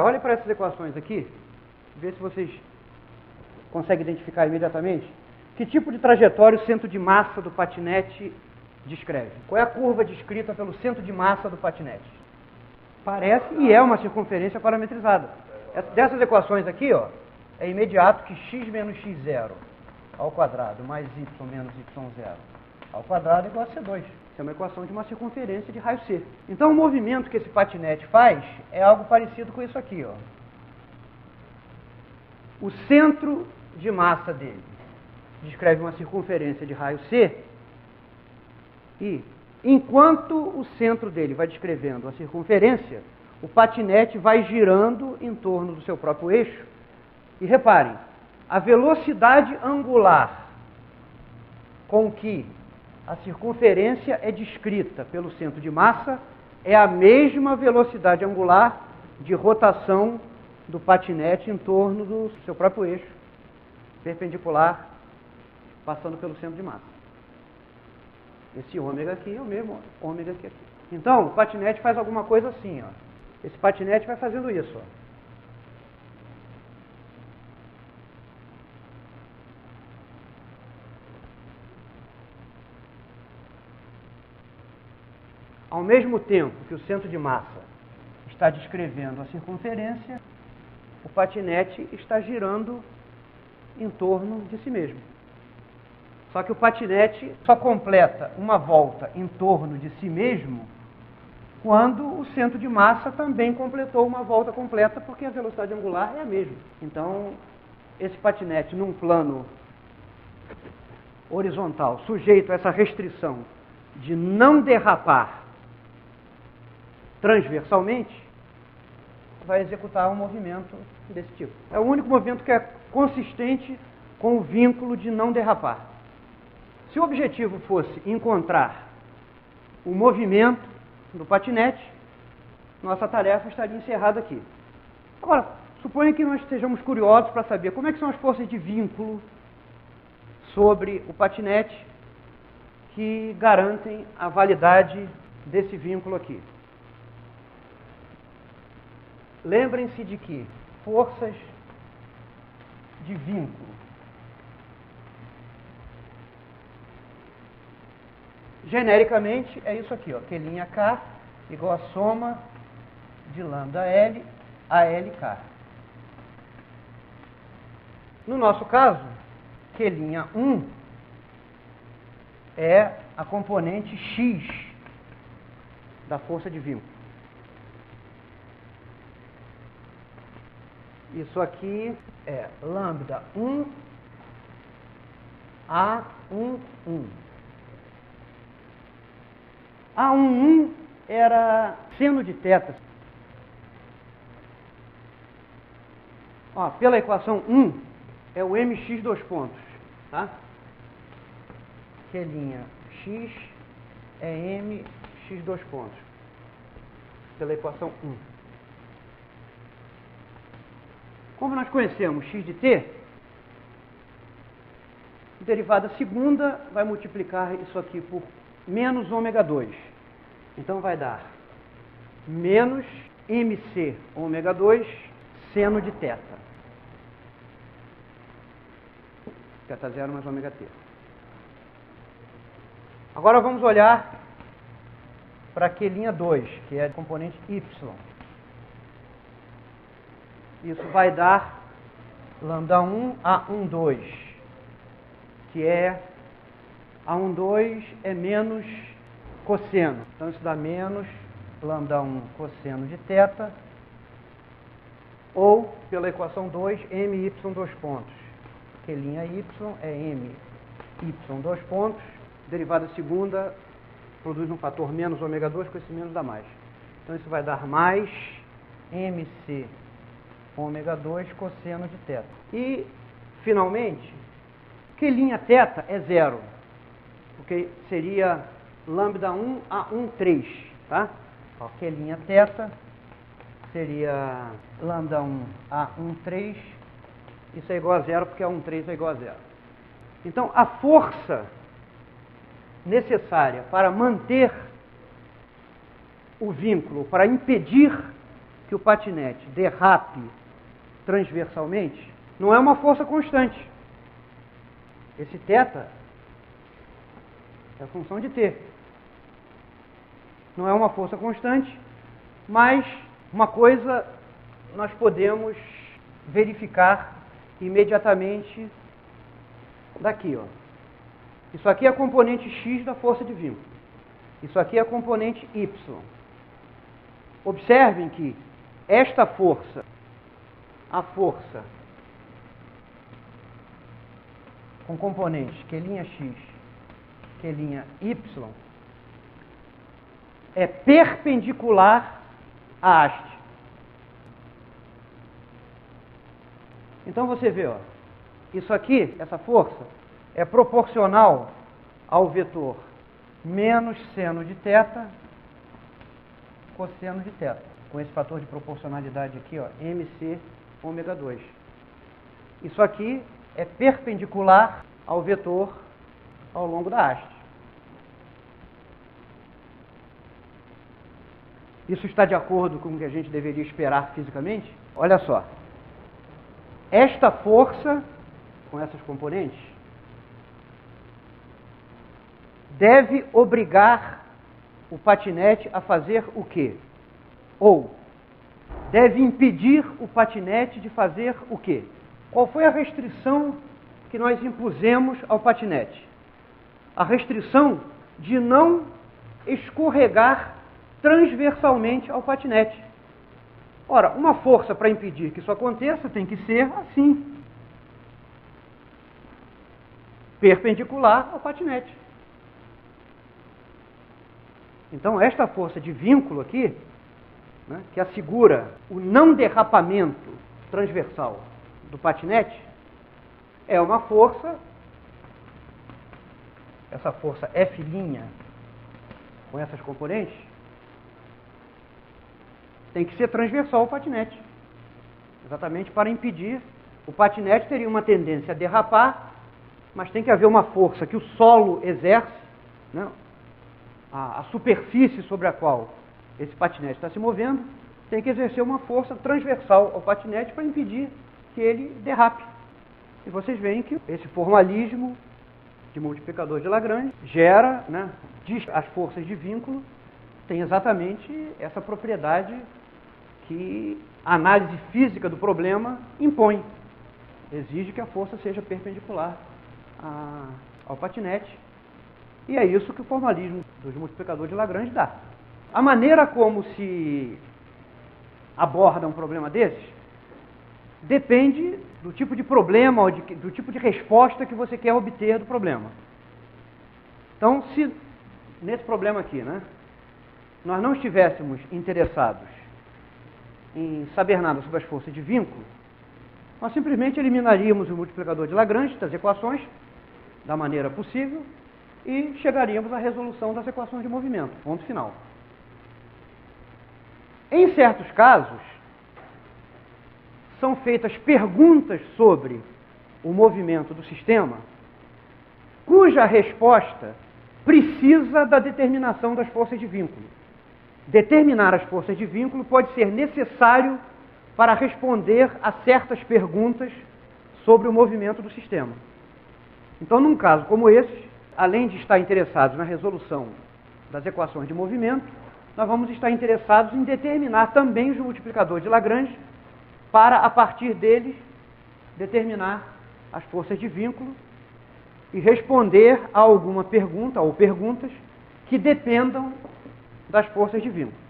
olhem para essas equações aqui, vê se vocês conseguem identificar imediatamente que tipo de trajetória o centro de massa do patinete descreve. Qual é a curva descrita pelo centro de massa do patinete? Parece e é uma circunferência parametrizada. Dessas equações aqui, ó, é imediato que x menos x0 ao quadrado mais y menos y0 ao quadrado é igual a C2. Isso é uma equação de uma circunferência de raio C. Então o movimento que esse patinete faz é algo parecido com isso aqui, ó. O centro de massa dele descreve uma circunferência de raio C e, enquanto o centro dele vai descrevendo a circunferência, o patinete vai girando em torno do seu próprio eixo. E reparem, a velocidade angular com que a circunferência é descrita pelo centro de massa é a mesma velocidade angular de rotação do patinete em torno do seu próprio eixo, perpendicular, passando pelo centro de massa. Esse ômega aqui é o mesmo ômega que aqui. Então, o patinete faz alguma coisa assim, ó. Esse patinete vai fazendo isso, ó. Ao mesmo tempo que o centro de massa está descrevendo a circunferência, o patinete está girando em torno de si mesmo. Só que o patinete só completa uma volta em torno de si mesmo quando o centro de massa também completou uma volta completa, porque a velocidade angular é a mesma. Então, esse patinete num plano horizontal, sujeito a essa restrição de não derrapar transversalmente, vai executar um movimento desse tipo. É o único movimento que é consistente com o vínculo de não derrapar. Se o objetivo fosse encontrar o movimento do patinete, nossa tarefa estaria encerrada aqui. Agora, suponha que nós estejamos curiosos para saber como é que são as forças de vínculo sobre o patinete que garantem a validade desse vínculo aqui. Lembrem-se de que forças de vínculo genericamente é isso aqui, ó, Q'K igual a soma de lambda L a LK. No nosso caso, Q'1 é a componente X da força de vínculo. Isso aqui é lambda 1 A11. A11 era seno de θ. Ó, pela equação 1 é o mx dois pontos, tá? Q'(x) é mx dois pontos. Pela equação 1. Como nós conhecemos x de t, derivada segunda vai multiplicar isso aqui por menos ômega 2. Então vai dar menos mc ômega 2 seno de θ. θ0 mais ômega t. Agora vamos olhar para Q'2, que é a componente y. Isso vai dar lambda 1 A12, que é A12 é menos cosseno. Então isso dá menos lambda 1 cosseno de θ, ou pela equação 2, my dois pontos. Q'y é my dois pontos, derivada segunda produz um fator menos ômega 2, com esse menos dá mais. Então isso vai dar mais mc ômega 2 cosseno de θ. E, finalmente, Q'θ é zero, porque seria lambda 1 A13, tá? Ó, Q'θ seria lambda 1 A13, isso é igual a zero, porque A13 é igual a zero. Então, a força necessária para manter o vínculo, para impedir que o patinete derrape transversalmente, não é uma força constante. Esse θ é a função de t. Não é uma força constante, mas uma coisa nós podemos verificar imediatamente daqui, ó. Isso aqui é a componente x da força de vínculo. Isso aqui é a componente y. Observem que esta força, a força com componentes Q'(x), Q'(y), é perpendicular à haste. Então você vê, ó, isso aqui, essa força, é proporcional ao vetor menos seno de θ cosseno de θ, com esse fator de proporcionalidade aqui, ó, mc ômega 2. Isso aqui é perpendicular ao vetor ao longo da haste. Isso está de acordo com o que a gente deveria esperar fisicamente? Olha só. Esta força, com essas componentes, deve obrigar o patinete a fazer o quê? Ou deve impedir o patinete de fazer o quê? Qual foi a restrição que nós impusemos ao patinete? A restrição de não escorregar transversalmente ao patinete. Ora, uma força para impedir que isso aconteça tem que ser assim, perpendicular ao patinete. Então, esta força de vínculo aqui, né, que assegura o não derrapamento transversal do patinete, é uma força, essa força F', com essas componentes, tem que ser transversal ao patinete, exatamente para impedir. O patinete teria uma tendência a derrapar, mas tem que haver uma força que o solo exerce, né, a superfície sobre a qual esse patinete está se movendo, tem que exercer uma força transversal ao patinete para impedir que ele derrape. E vocês veem que esse formalismo de multiplicador de Lagrange gera, né, diz que as forças de vínculo têm exatamente essa propriedade que a análise física do problema impõe. Exige que a força seja perpendicular ao patinete. E é isso que o formalismo dos multiplicadores de Lagrange dá. A maneira como se aborda um problema desses depende do tipo de problema ou do tipo de resposta que você quer obter do problema. Então, se nesse problema aqui, né, nós não estivéssemos interessados em saber nada sobre as forças de vínculo, nós simplesmente eliminaríamos o multiplicador de Lagrange das equações da maneira possível e chegaríamos à resolução das equações de movimento, ponto final. Em certos casos, são feitas perguntas sobre o movimento do sistema, cuja resposta precisa da determinação das forças de vínculo. Determinar as forças de vínculo pode ser necessário para responder a certas perguntas sobre o movimento do sistema. Então, num caso como esse, além de estar interessados na resolução das equações de movimento, nós vamos estar interessados em determinar também os multiplicadores de Lagrange para, a partir deles, determinar as forças de vínculo e responder a alguma pergunta ou perguntas que dependam das forças de vínculo.